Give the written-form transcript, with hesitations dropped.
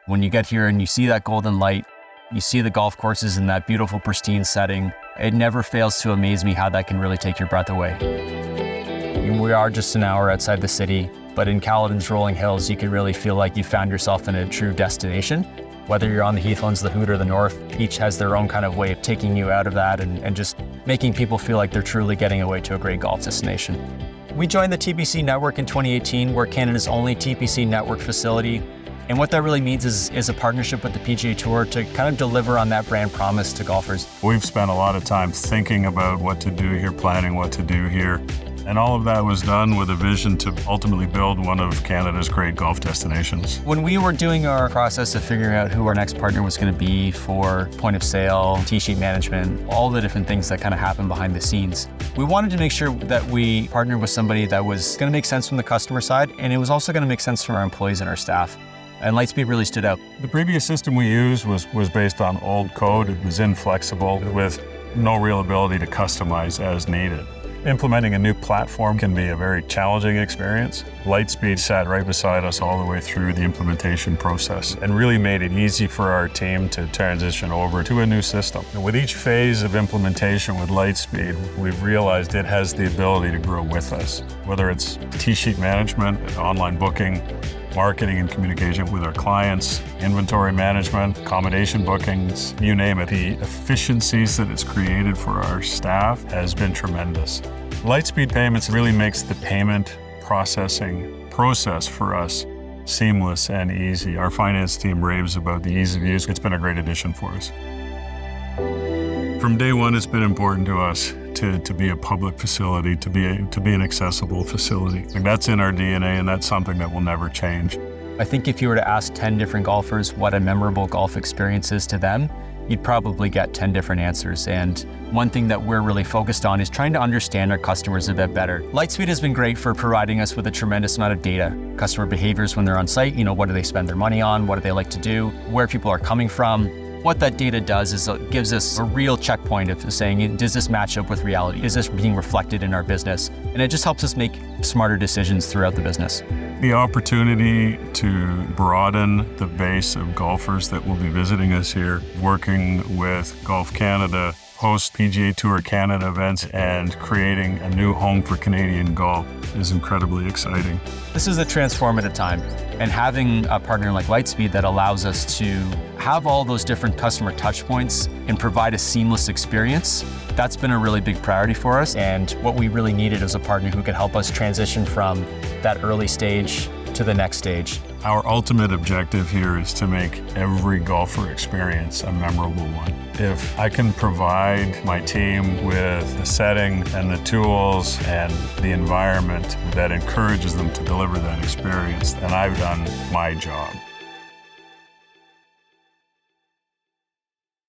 When you get here and you see that golden light, you see the golf courses in that beautiful, pristine setting, it never fails to amaze me how that can really take your breath away. We are just an hour outside the city, but in Caledon's rolling hills, you can really feel like you found yourself in a true destination. Whether you're on the Heathlands, the Hoot, or the North, each has their own kind of way of taking you out of that and just making people feel like they're truly getting away to a great golf destination. We joined the TPC network in 2018. We're Canada's only TPC network facility. And what that really means is a partnership with the PGA Tour to kind of deliver on that brand promise to golfers. We've spent a lot of time thinking about what to do here, planning what to do here. And all of that was done with a vision to ultimately build one of Canada's great golf destinations. When we were doing our process of figuring out who our next partner was going to be for point of sale, tee sheet management, all the different things that kind of happen behind the scenes, we wanted to make sure that we partnered with somebody that was going to make sense from the customer side, and it was also going to make sense from our employees and our staff. And Lightspeed really stood out. The previous system we used was based on old code. It was inflexible with no real ability to customize as needed. Implementing a new platform can be a very challenging experience. Lightspeed sat right beside us all the way through the implementation process and really made it easy for our team to transition over to a new system. And with each phase of implementation with Lightspeed, we've realized it has the ability to grow with us. Whether it's tee sheet management, online booking, marketing and communication with our clients, inventory management, accommodation bookings, you name it. The efficiencies that it's created for our staff has been tremendous. Lightspeed Payments really makes the payment processing process for us seamless and easy. Our finance team raves about the ease of use. It's been a great addition for us. From day one, it's been important to us to be a public facility, to be an accessible facility. And that's in our DNA, and that's something that will never change. I think if you were to ask 10 different golfers what a memorable golf experience is to them, you'd probably get 10 different answers. And one thing that we're really focused on is trying to understand our customers a bit better. Lightspeed has been great for providing us with a tremendous amount of data. Customer behaviors when they're on site, what do they spend their money on? What do they like to do? Where people are coming from? What that data does is it gives us a real checkpoint of saying, does this match up with reality? Is this being reflected in our business? And it just helps us make smarter decisions throughout the business. The opportunity to broaden the base of golfers that will be visiting us here, working with Golf Canada, host PGA Tour Canada events, and creating a new home for Canadian golf is incredibly exciting. This is a transformative time, and having a partner like Lightspeed that allows us to have all those different customer touch points and provide a seamless experience, that's been a really big priority for us. And what we really needed is a partner who could help us transition from that early stage to the next stage. Our ultimate objective here is to make every golfer experience a memorable one. If I can provide my team with the setting and the tools and the environment that encourages them to deliver that experience, then I've done my job.